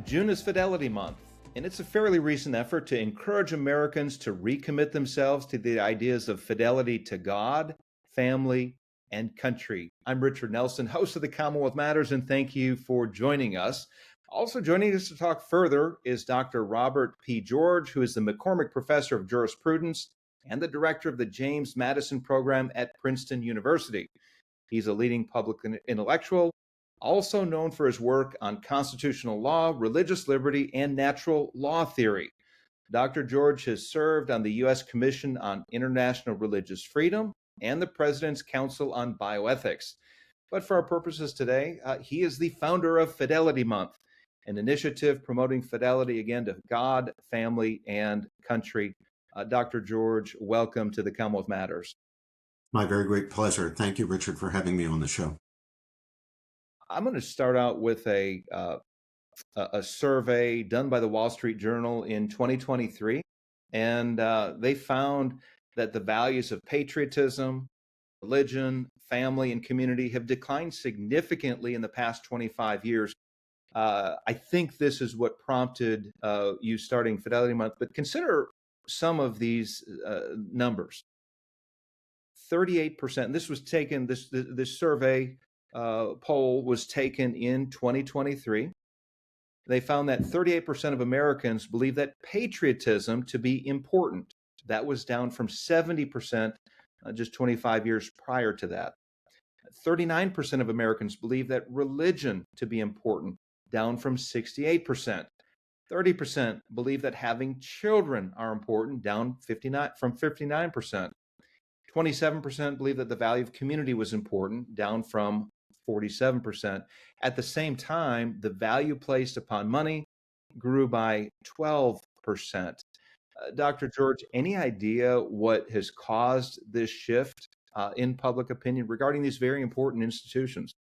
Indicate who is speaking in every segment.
Speaker 1: June is Fidelity Month, and it's a fairly recent effort to encourage Americans to recommit themselves to the ideas of fidelity to God, family, and country. I'm Richard Nelson, host of the Commonwealth Matters, and thank you for joining us. Also joining us to talk further is Dr. Robert P. George, who is the McCormick Professor of Jurisprudence and the director of the James Madison Program at Princeton University. He's a leading public intellectual, also known for his work on constitutional law, religious liberty, and natural law theory. Dr. George has served on the U.S. Commission on International Religious Freedom and the President's Council on Bioethics. But for our purposes today, he is the founder of Fidelity Month, an initiative promoting fidelity again to God, family, and country. Dr. George, welcome to the Commonwealth Matters.
Speaker 2: My very great pleasure. Thank you, Richard, for having me on the show.
Speaker 1: I'm going to start out with a survey done by the Wall Street Journal in 2023, and they found that the values of patriotism, religion, family, and community have declined significantly in the past 25 years. I think this is what prompted you starting Fidelity Month, but consider some of these numbers. 38%, and this was taken, this survey poll was taken in 2023. They found that 38% of Americans believe that patriotism to be important. That was down from 70% just 25 years prior to that. 39% of Americans believe that religion to be important, down from 68%. 30% believe that having children are important, down from 59%. 27% believe that the value of community was important, down from 47%. At the same time, the value placed upon money grew by 12%. Dr. George, any idea what has caused this shift in public opinion regarding these very important institutions?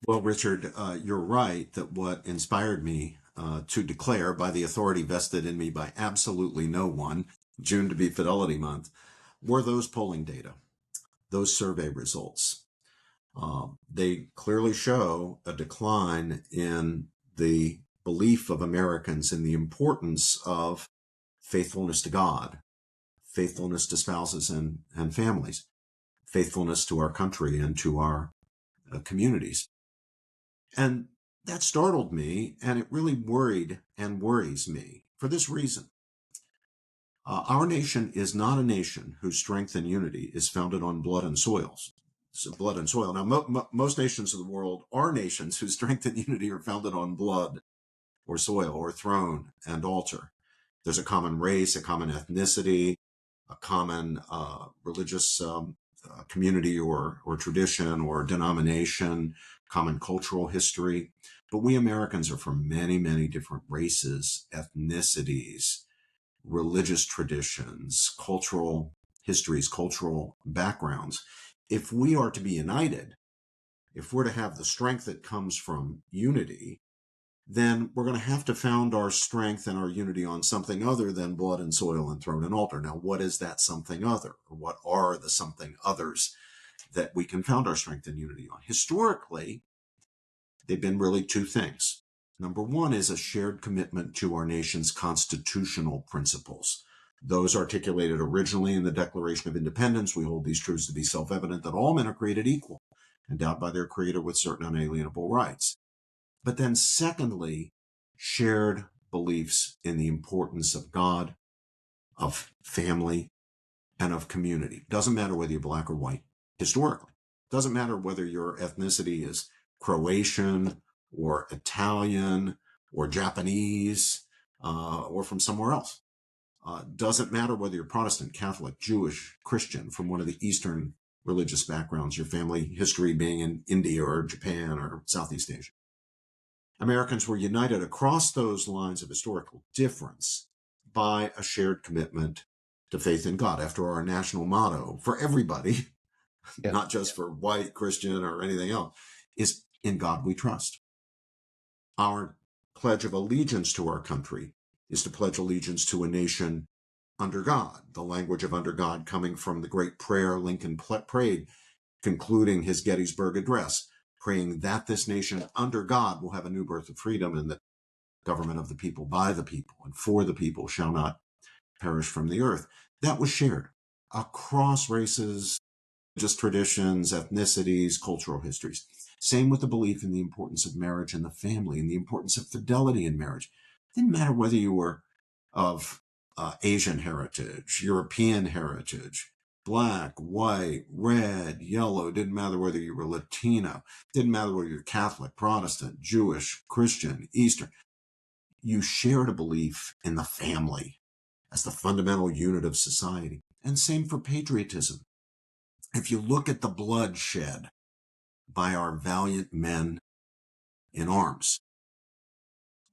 Speaker 2: Well, Richard, you're right that what inspired me to declare, by the authority vested in me by absolutely no one, June to be Fidelity Month, were those polling data, those survey results. They clearly show a decline in the belief of Americans in the importance of faithfulness to God, faithfulness to spouses and families, faithfulness to our country and to our communities. And that startled me, and it really worried and worries me for this reason. Our nation is not a nation whose strength and unity is founded on blood and soil. Now, most nations of the world are nations whose strength and unity are founded on blood or soil or throne and altar. There's a common race, a common ethnicity, a common religious community or tradition or denomination, common cultural history. But we Americans are from many, many different races, ethnicities, religious traditions, cultural histories, cultural backgrounds. If we are to be united, if we're to have the strength that comes from unity, then we're going to have to found our strength and our unity on something other than blood and soil and throne and altar. Now, what is that something other? Or what are the something others that we can found our strength and unity on? Historically, they've been really two things. Number one is a shared commitment to our nation's constitutional principles. Those articulated originally in the Declaration of Independence. We hold these truths to be self-evident, that all men are created equal, endowed by their Creator with certain unalienable rights. But then secondly, shared beliefs in the importance of God, of family, and of community. Doesn't matter whether you're black or white, historically. Doesn't matter whether your ethnicity is Croatian or Italian or Japanese or from somewhere else. Doesn't matter whether you're Protestant, Catholic, Jewish, Christian, from one of the Eastern religious backgrounds, your family history being in India or Japan or Southeast Asia. Americans were united across those lines of historical difference by a shared commitment to faith in God. After our national motto for everybody, not just for white, Christian, or anything else, is in God we trust. Our pledge of allegiance to our country is to pledge allegiance to a nation under God, the language of under God coming from the great prayer Lincoln prayed, concluding his Gettysburg Address, praying that this nation under God will have a new birth of freedom and that government of the people, by the people, and for the people shall not perish from the earth. That was shared across races, just traditions, ethnicities, cultural histories. Same with the belief in the importance of marriage and the family and the importance of fidelity in marriage. It didn't matter whether you were of Asian heritage, European heritage, black, white, red, yellow. Didn't matter whether you were Latino. Didn't matter whether you're Catholic, Protestant, Jewish, Christian, Eastern. You shared a belief in the family as the fundamental unit of society. And same for patriotism. If you look at the blood shed by our valiant men in arms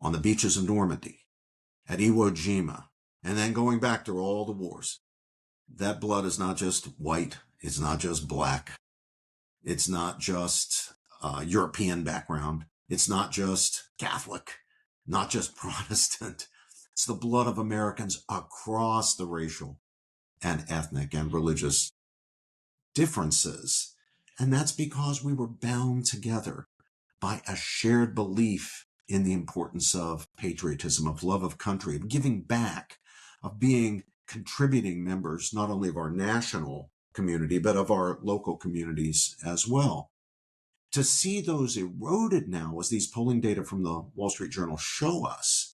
Speaker 2: on the beaches of Normandy, at Iwo Jima, and then going back through all the wars, that blood is not just white, it's not just black, it's not just European background, it's not just Catholic, not just Protestant. It's the blood of Americans across the racial and ethnic and religious differences. And that's because we were bound together by a shared belief in the importance of patriotism, of love of country, of giving back, of being contributing members, not only of our national community, but of our local communities as well. To see those eroded now, as these polling data from the Wall Street Journal show us,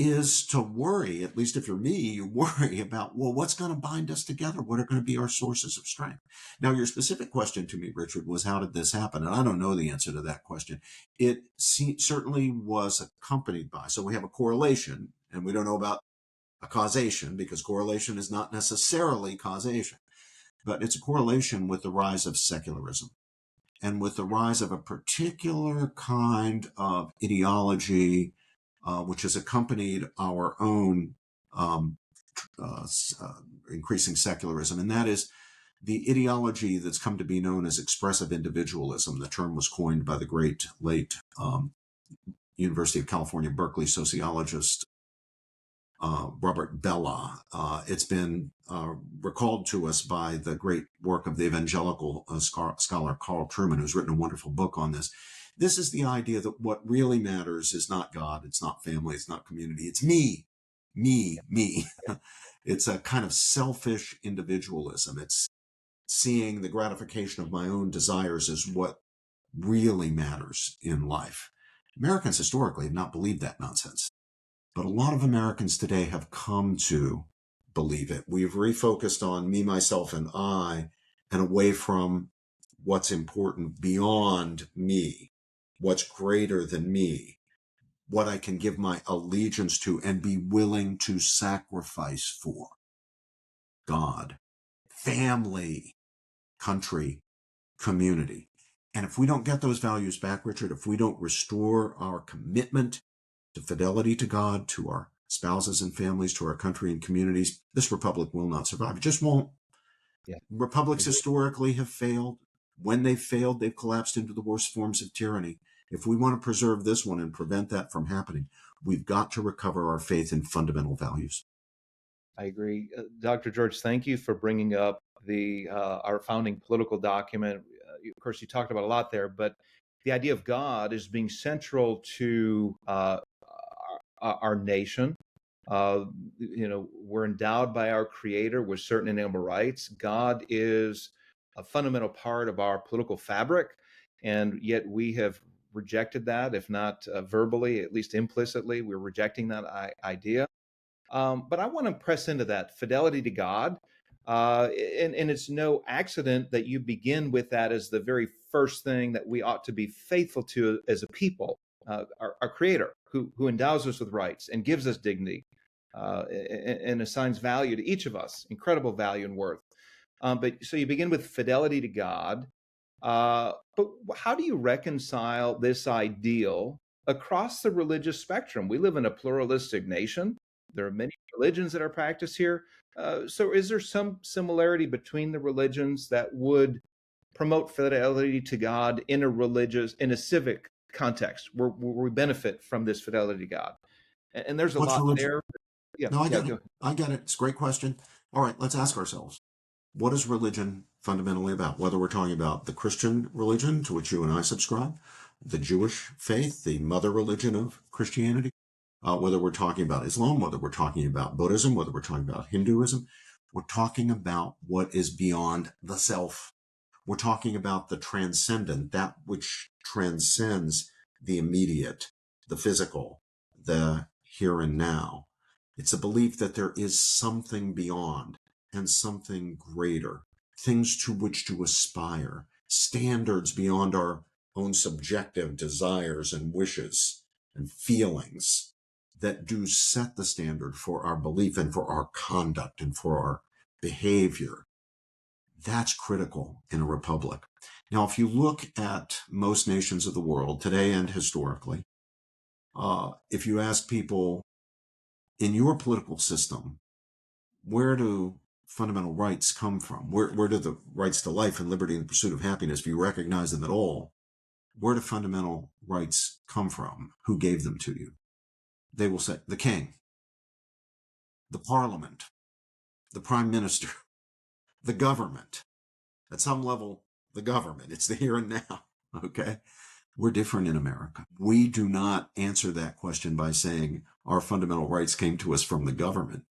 Speaker 2: is to worry, at least if you're me, you worry about, well, what's going to bind us together? What are going to be our sources of strength? Now, your specific question to me, Richard, was how did this happen? And I don't know the answer to that question. It certainly was accompanied by, so we have a correlation, and we don't know about a causation, because correlation is not necessarily causation, but it's a correlation with the rise of secularism and with the rise of a particular kind of ideology which has accompanied our own increasing secularism, and that is the ideology that's come to be known as expressive individualism. The term was coined by the great late University of California, Berkeley sociologist Robert Bellah. It's been recalled to us by the great work of the evangelical scholar Carl Trueman, who's written a wonderful book on this. This is the idea that what really matters is not God, it's not family, it's not community, it's me. It's a kind of selfish individualism. It's seeing the gratification of my own desires as what really matters in life. Americans historically have not believed that nonsense, but a lot of Americans today have come to believe it. We've refocused on me, myself, and I, and away from what's important beyond me. What's greater than me, what I can give my allegiance to and be willing to sacrifice for. God, family, country, community. And if we don't get those values back, Richard, if we don't restore our commitment to fidelity to God, to our spouses and families, to our country and communities, this republic will not survive. It just won't.
Speaker 1: Yeah.
Speaker 2: Republics historically have failed. When they've failed, they've collapsed into the worst forms of tyranny. If we want to preserve this one and prevent that from happening, we've got to recover our faith in fundamental values.
Speaker 1: I agree. Dr. George, thank you for bringing up our founding political document. Of course, you talked about a lot there, but the idea of God is being central to our nation. We're endowed by our Creator with certain inalienable rights. God is a fundamental part of our political fabric, and yet we have rejected that, if not verbally, at least implicitly. We're rejecting that idea. But I want to press into that fidelity to God. And it's no accident that you begin with that as the very first thing that we ought to be faithful to as a people, our Creator, who endows us with rights and gives us dignity and assigns value to each of us, incredible value and worth. But so you begin with fidelity to God. But how do you reconcile this ideal across the religious spectrum? We live in a pluralistic nation. There are many religions that are practiced here. So is there some similarity between the religions that would promote fidelity to God in a civic context where we benefit from this fidelity to God? And there's a
Speaker 2: What's
Speaker 1: lot
Speaker 2: religion?
Speaker 1: there. Yeah,
Speaker 2: No, I
Speaker 1: yeah,
Speaker 2: get it. I get it. It's a great question. All right, let's ask ourselves, what is religion fundamentally about? Whether we're talking about the Christian religion, to which you and I subscribe, the Jewish faith, the mother religion of Christianity, whether we're talking about Islam, whether we're talking about Buddhism, whether we're talking about Hinduism. We're talking about what is beyond the self. We're talking about the transcendent, that which transcends the immediate, the physical, the here and now. It's a belief that there is something beyond and something greater, things to which to aspire, standards beyond our own subjective desires and wishes and feelings that do set the standard for our belief and for our conduct and for our behavior. That's critical in a republic. Now, if you look at most nations of the world today and historically, if you ask people in your political system, where do fundamental rights come from? Where do the rights to life and liberty and the pursuit of happiness, if you recognize them at all, where do fundamental rights come from? Who gave them to you? They will say the king, the parliament, the prime minister, the government. At some level, the government. It's the here and now. Okay? We're different in America. We do not answer that question by saying our fundamental rights came to us from the government.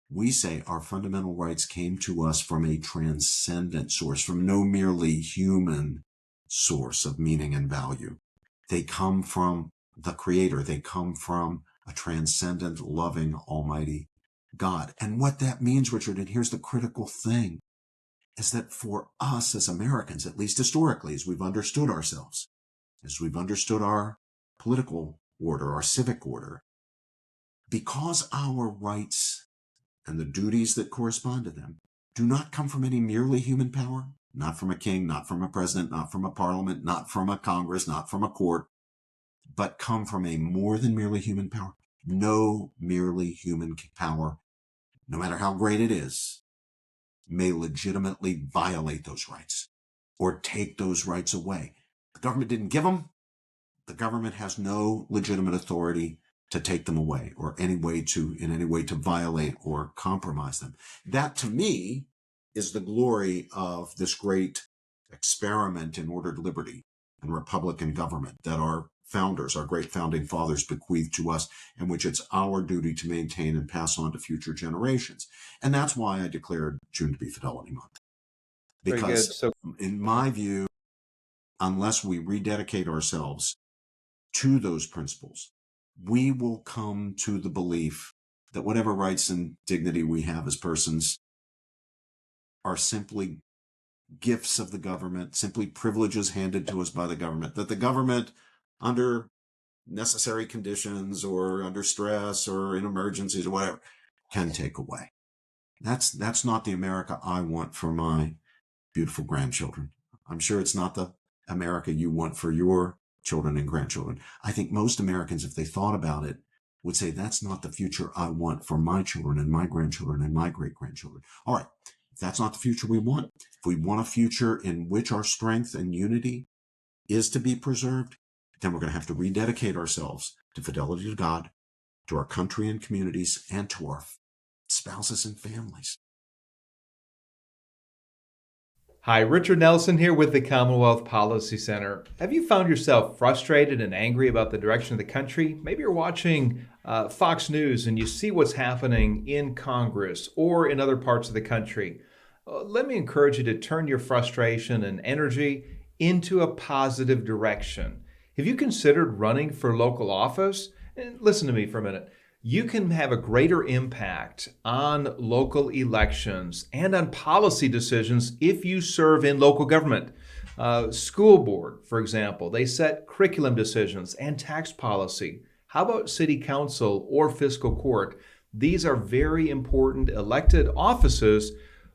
Speaker 2: We say our fundamental rights came to us from a transcendent source, from no merely human source of meaning and value. They come from the Creator. They come from a transcendent, loving, almighty God. And what that means, Richard, and here's the critical thing, is that for us as Americans, at least historically, as we've understood ourselves, as we've understood our political order, our civic order, because our rights and the duties that correspond to them do not come from any merely human power, not from a king, not from a president, not from a parliament, not from a Congress, not from a court, but come from a more than merely human power. No merely human power, no matter how great it is, may legitimately violate those rights or take those rights away. The government didn't give them. The government has no legitimate authority to take them away or in any way to violate or compromise them. That, to me, is the glory of this great experiment in ordered liberty and republican government that our founders, our great founding fathers, bequeathed to us, and which it's our duty to maintain and pass on to future generations. And that's why I declared June to be Fidelity Month.
Speaker 1: Very good.
Speaker 2: Because, in my view, unless we rededicate ourselves to those principles, we will come to the belief that whatever rights and dignity we have as persons are simply gifts of the government, simply privileges handed to us by the government, that the government, under necessary conditions or under stress or in emergencies or whatever, can take away. That's not the America I want for my beautiful grandchildren. I'm sure it's not the America you want for your children and grandchildren. I think most Americans, if they thought about it, would say that's not the future I want for my children and my grandchildren and my great-grandchildren. All right, if that's not the future we want, if we want a future in which our strength and unity is to be preserved, then we're going to have to rededicate ourselves to fidelity to God, to our country and communities, and to our spouses and families.
Speaker 1: Hi, Richard Nelson here with the Commonwealth Policy Center. Have you found yourself frustrated and angry about the direction of the country? Maybe you're watching Fox News and you see what's happening in Congress or in other parts of the country. Let me encourage you to turn your frustration and energy into a positive direction. Have you considered running for local office? And listen to me for a minute. You can have a greater impact on local elections and on policy decisions if you serve in local government. School board, for example, they set curriculum decisions and tax policy. How about city council or fiscal court? These are very important elected offices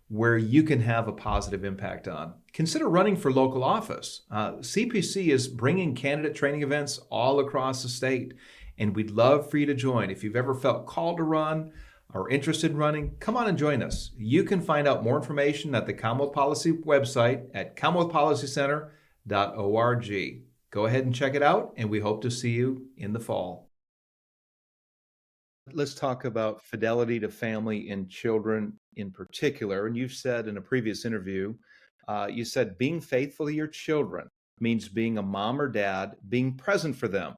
Speaker 1: where you can have a positive impact on. Consider running for local office. CPC is bringing candidate training events all across the state, and we'd love for you to join. If you've ever felt called to run or interested in running, come on and join us. You can find out more information at the Commonwealth Policy website at commonwealthpolicycenter.org. Go ahead and check it out, and we hope to see you in the fall. Let's talk about fidelity to family and children in particular. And you've said in a previous interview, you said being faithful to your children means being a mom or dad, being present for them.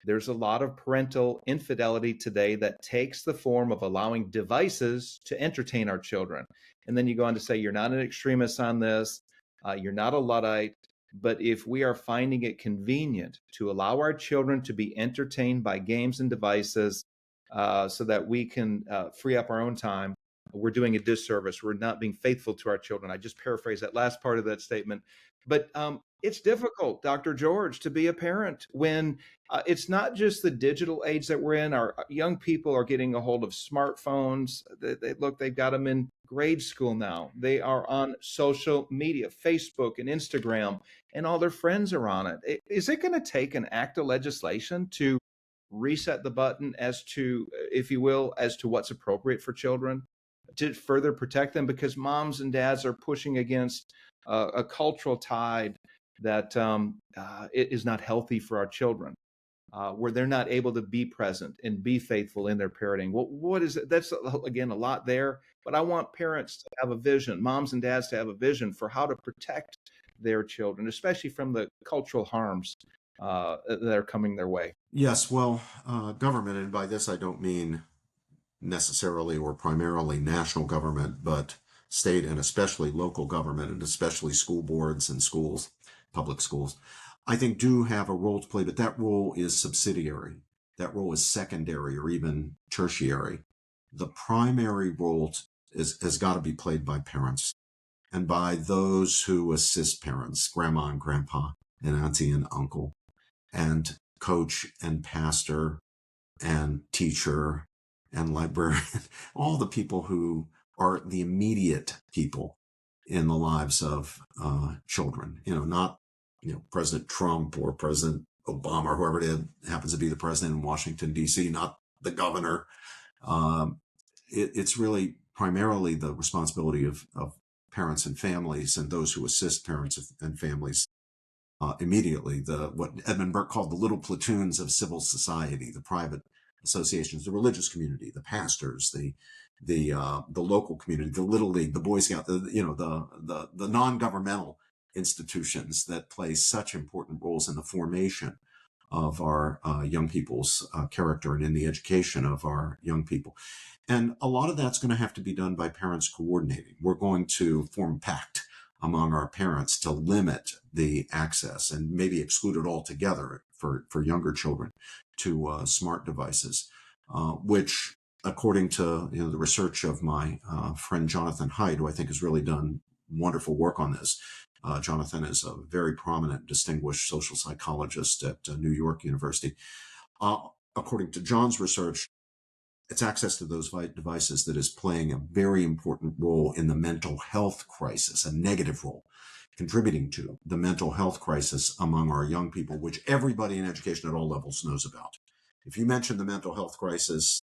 Speaker 1: There's a lot of parental infidelity today that takes the form of allowing devices to entertain our children. And then you go on to say, you're not an extremist on this, you're not a Luddite. But if we are finding it convenient to allow our children to be entertained by games and devices so that we can free up our own time, we're doing a disservice. We're not being faithful to our children. I just paraphrased that last part of that statement. But it's difficult, Dr. George, to be a parent when it's not just the digital age that we're in. Our young people are getting a hold of smartphones. They've got them in grade school now. They are on social media, Facebook and Instagram, and all their friends are on it. Is it going to take an act of legislation to reset the button as to, if you will, as to what's appropriate for children to further protect them? Because moms and dads are pushing against a cultural tide that is not healthy for our children, where they're not able to be present and be faithful in their parenting. What is it? That's, again, a lot there, but I want parents to have a vision, moms and dads to have a vision for how to protect their children, especially from the cultural harms that are coming their way.
Speaker 2: Yes, well, government, and by this I don't mean necessarily or primarily national government, but state and especially local government, and especially school boards and schools, public schools, I think do have a role to play, but that role is subsidiary. That role is secondary or even tertiary. The primary role has got to be played by parents and by those who assist parents, grandma and grandpa, and auntie and uncle, and coach and pastor and teacher and librarian, all the people who are the immediate people in the lives of children. Not President Trump or President Obama or whoever it is, happens to be the president in Washington, D.C., not the governor. It's really primarily the responsibility of parents and families and those who assist parents and families immediately. What Edmund Burke called the little platoons of civil society, the private associations, the religious community, the pastors, the local community, the Little League, the Boy Scout, the non-governmental institutions that play such important roles in the formation of our young people's character and in the education of our young people. And a lot of that's going to have to be done by parents coordinating. We're going to form a pact among our parents to limit the access and maybe exclude it altogether for younger children to smart devices, which, according to the research of my friend Jonathan Haidt, who I think has really done wonderful work on this. Jonathan is a very prominent, distinguished social psychologist at New York University. According to John's research, it's access to those devices that is playing a very important role in the mental health crisis, a negative role, contributing to the mental health crisis among our young people, which everybody in education at all levels knows about. If you mention the mental health crisis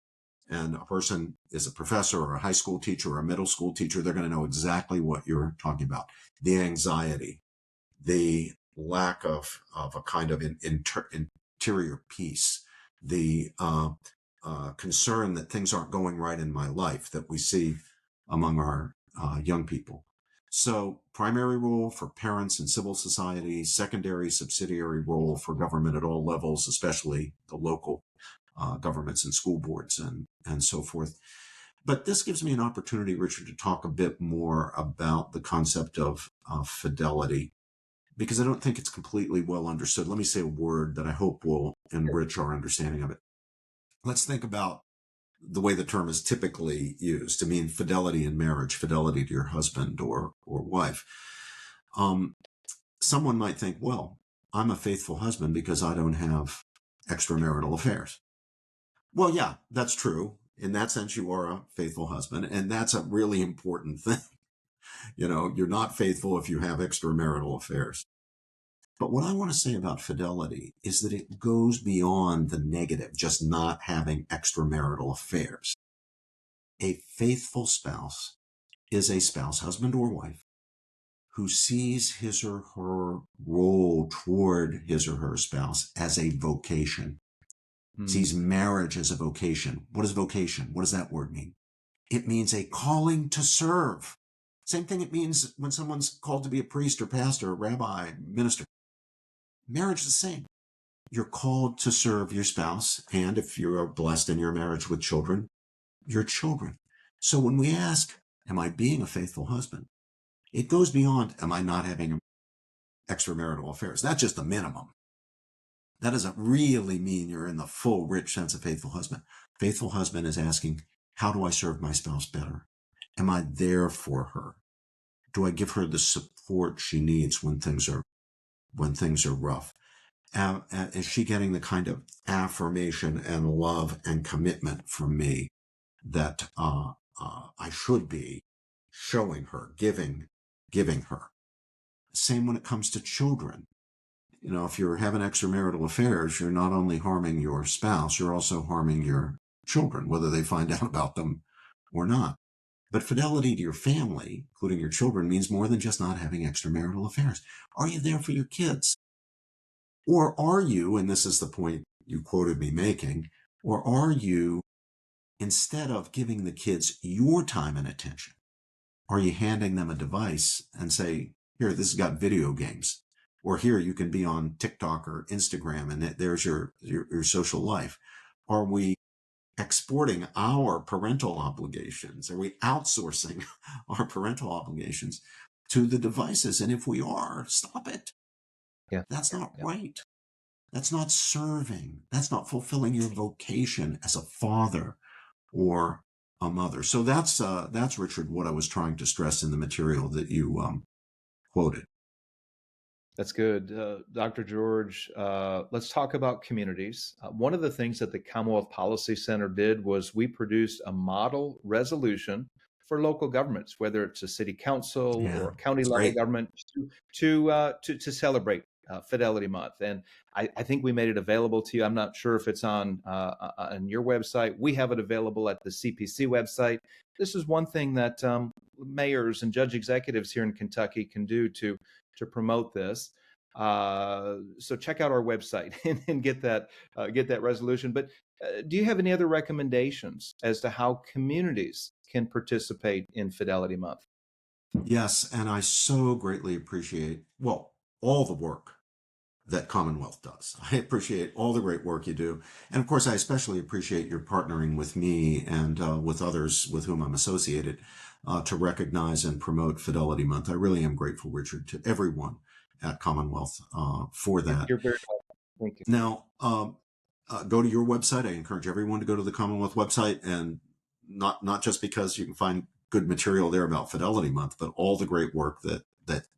Speaker 2: and a person is a professor or a high school teacher or a middle school teacher, they're going to know exactly what you're talking about. The anxiety, the lack of a kind of interior peace, the concern that things aren't going right in my life that we see among our young people. So primary role for parents and civil society, secondary, subsidiary role for government at all levels, especially the local governments and school boards and so forth. But this gives me an opportunity, Richard, to talk a bit more about the concept of fidelity, because I don't think it's completely well understood. Let me say a word that I hope will enrich our understanding of it. Let's think about the way the term is typically used to mean fidelity in marriage, fidelity to your husband or wife. Someone might think, well, I'm a faithful husband because I don't have extramarital affairs. Well, yeah, that's true. In that sense, you are a faithful husband, and that's a really important thing. You're not faithful if you have extramarital affairs. But what I want to say about fidelity is that it goes beyond the negative, just not having extramarital affairs. A faithful spouse is a spouse, husband or wife, who sees his or her role toward his or her spouse as a vocation, sees marriage as a vocation. What is vocation? What does that word mean? It means a calling to serve. Same thing it means when someone's called to be a priest or pastor, or rabbi, minister. Marriage is the same. You're called to serve your spouse, and if you are blessed in your marriage with children, your children. So when we ask, am I being a faithful husband? It goes beyond, am I not having extramarital affairs? That's just the minimum. That doesn't really mean you're in the full, rich sense of faithful husband. Faithful husband is asking, how do I serve my spouse better? Am I there for her? Do I give her the support she needs when things are rough? Is she getting the kind of affirmation and love and commitment from me that I should be showing her, giving her? Same when it comes to children. You know, if you're having extramarital affairs, you're not only harming your spouse, you're also harming your children, whether they find out about them or not. But fidelity to your family, including your children, means more than just not having extramarital affairs. Are you there for your kids? Or are you, and this is the point you quoted me making, or are you, instead of giving the kids your time and attention, are you handing them a device and say, here, this has got video games, or here, you can be on TikTok or Instagram, and there's your social life? Are we exporting our parental obligations? Are we outsourcing our parental obligations to the devices? And if we are, stop it.
Speaker 1: Yeah.
Speaker 2: That's not
Speaker 1: Yeah.
Speaker 2: right. That's not serving. That's not fulfilling your vocation as a father or a mother. So that's Richard, what I was trying to stress in the material that you quoted.
Speaker 1: That's good. Dr. George, let's talk about communities. One of the things that the Commonwealth Policy Center did was we produced a model resolution for local governments, whether it's a city council
Speaker 2: Yeah,
Speaker 1: or a county
Speaker 2: it's
Speaker 1: level
Speaker 2: great.
Speaker 1: government, to celebrate Fidelity Month. And I think we made it available to you. I'm not sure if it's on your website. We have it available at the CPC website. This is one thing that mayors and judge executives here in Kentucky can do to promote this. So check out our website and get that resolution. But do you have any other recommendations as to how communities can participate in Fidelity Month?
Speaker 2: Yes, and I so greatly appreciate, well, all the work that Commonwealth does. I appreciate all the great work you do. And of course, I especially appreciate your partnering with me and with others with whom I'm associated to recognize and promote Fidelity Month. I really am grateful, Richard, to everyone at Commonwealth for that.
Speaker 1: You're very welcome. Thank you.
Speaker 2: Now, go to your website. I encourage everyone to go to the Commonwealth website, and not just because you can find good material there about Fidelity Month, but all the great work that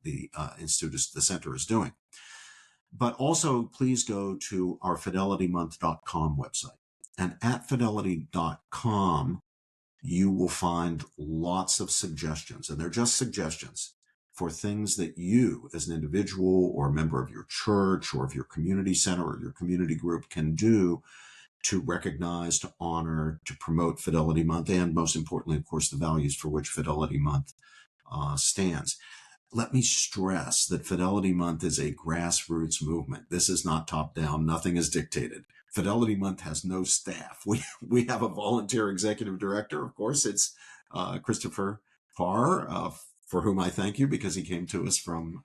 Speaker 2: the Institute, the center, is doing. But also, please go to our fidelitymonth.com website. And at fidelity.com, you will find lots of suggestions, and they're just suggestions for things that you, as an individual or a member of your church or of your community center or your community group, can do to recognize, to honor, to promote Fidelity Month, and most importantly, of course, the values for which Fidelity Month stands. Let me stress that Fidelity Month is a grassroots movement. This is not top down. Nothing is dictated. Fidelity Month has no staff. We have a volunteer executive director. Of course, it's Christopher Farr, for whom I thank you because he came to us from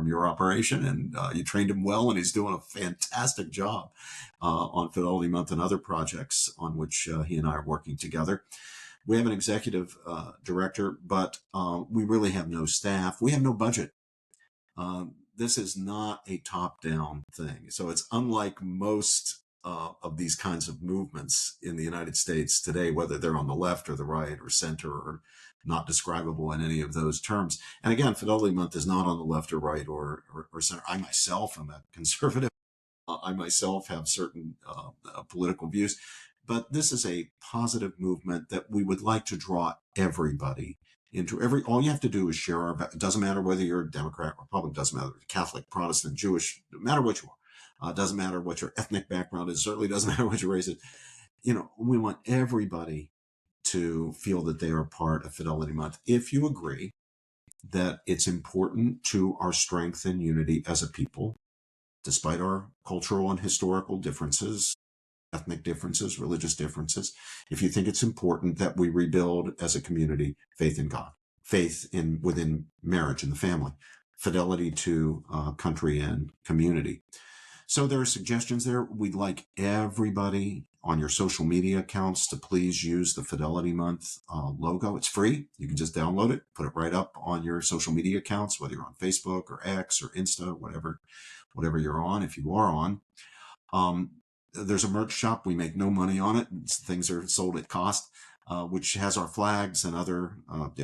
Speaker 2: your operation, and you trained him well, and he's doing a fantastic job on Fidelity Month and other projects on which he and I are working together. We have an executive director, but we really have no staff. We have no budget. This is not a top-down thing. So it's unlike most of these kinds of movements in the United States today, whether they're on the left or the right or center or not describable in any of those terms. And again, Fidelity Month is not on the left or right or center. I myself am a conservative. I myself have certain political views. But this is a positive movement that we would like to draw everybody into. All you have to do is share it doesn't matter whether you're a Democrat, Republican, doesn't matter, Catholic, Protestant, Jewish, no matter what you are. Doesn't matter what your ethnic background is, certainly doesn't matter what your race is. We want everybody to feel that they are part of Fidelity Month. If you agree that it's important to our strength and unity as a people, despite our cultural and historical differences, ethnic differences, religious differences, if you think it's important that we rebuild as a community faith in God, faith within marriage and the family, fidelity to country and community. So there are suggestions there. We'd like everybody on your social media accounts to please use the Fidelity Month logo. It's free. You can just download it, put it right up on your social media accounts, whether you're on Facebook or X or Insta, whatever you're on, if you are on. There's a merch shop. We make no money on it. Things are sold at cost, which has our flags and other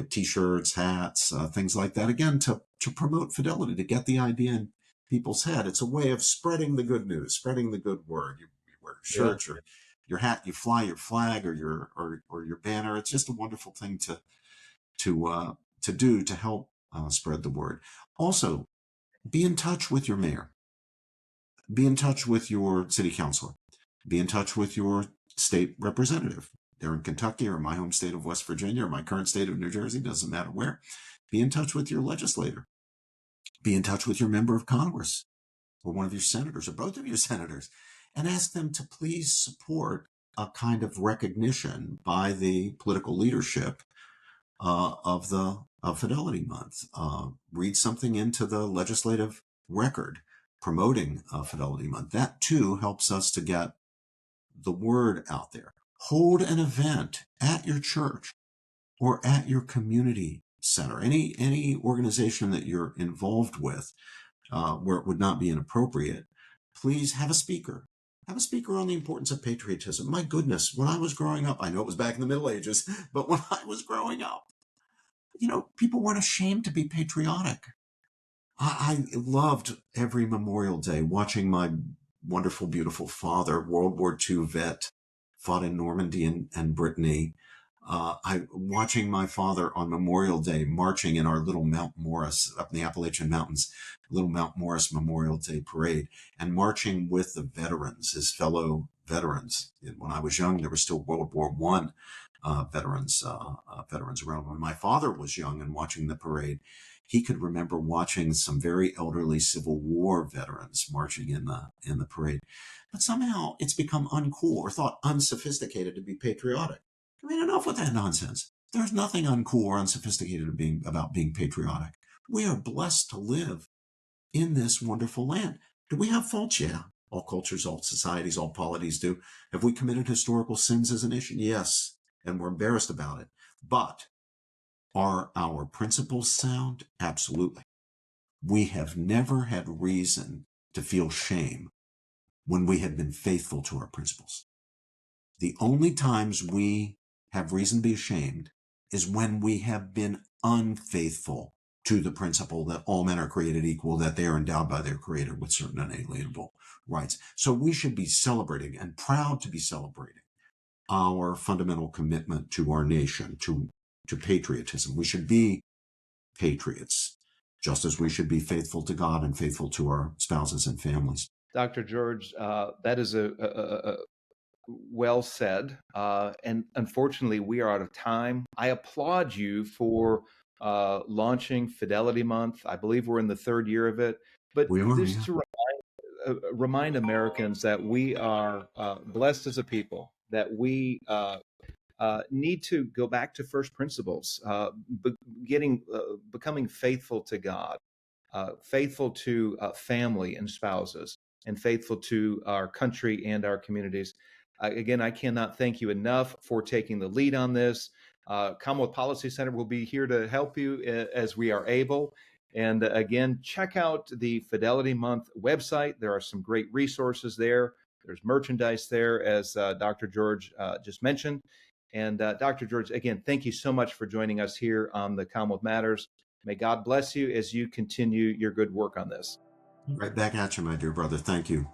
Speaker 2: T-shirts, hats, things like that. Again, to promote fidelity, to get the idea in people's head. It's a way of spreading the good news, spreading the good word. You wear shirts or your hat, you fly your flag or your banner. It's just a wonderful thing to do to help spread the word. Also, be in touch with your mayor. Be in touch with your city councilor. Be in touch with your state representative. They're in Kentucky or my home state of West Virginia or my current state of New Jersey, doesn't matter where. Be in touch with your legislator. Be in touch with your member of Congress or one of your senators or both of your senators and ask them to please support a kind of recognition by the political leadership of Fidelity Month. Read something into the legislative record promoting Fidelity Month. That too helps us to get the word out there. Hold an event at your church or at your community center, any organization that you're involved with where it would not be inappropriate. Please have a speaker. Have a speaker on the importance of patriotism. My goodness, when I was growing up, I know it was back in the Middle Ages, but when I was growing up, people weren't ashamed to be patriotic. I loved every Memorial Day watching my wonderful, beautiful father, World War II vet, fought in Normandy and Brittany. Watching my father on Memorial Day marching in our little Mount Morris up in the Appalachian Mountains, little Mount Morris Memorial Day parade, and marching with the veterans, his fellow veterans. When I was young, there were still World War I veterans around. When my father was young and watching the parade, he could remember watching some very elderly Civil War veterans marching in the parade. But somehow it's become uncool or thought unsophisticated to be patriotic. I mean, enough with that nonsense. There's nothing uncool or unsophisticated about being patriotic. We are blessed to live in this wonderful land. Do we have faults? Yeah. All cultures, all societies, all polities do. Have we committed historical sins as a nation? Yes. And we're embarrassed about it. But are our principles sound? Absolutely. We have never had reason to feel shame when we have been faithful to our principles. The only times we have reason to be ashamed is when we have been unfaithful to the principle that all men are created equal, that they are endowed by their creator with certain unalienable rights. So we should be celebrating and proud to be celebrating our fundamental commitment to our nation, to patriotism. We should be patriots, just as we should be faithful to God and faithful to our spouses and families.
Speaker 1: Dr. George, that is a well said. And unfortunately, we are out of time. I applaud you for launching Fidelity Month. I believe we're in the third year of it. But just to remind Americans that we are blessed as a people, that we need to go back to first principles, becoming faithful to God, faithful to family and spouses, and faithful to our country and our communities. Again, I cannot thank you enough for taking the lead on this. Commonwealth Policy Center will be here to help you as we are able. And again, check out the Fidelity Month website. There are some great resources there. There's merchandise there, as Dr. George just mentioned. And Dr. George, again, thank you so much for joining us here on the Commonwealth Matters. May God bless you as you continue your good work on this.
Speaker 2: Right back at you, my dear brother. Thank you.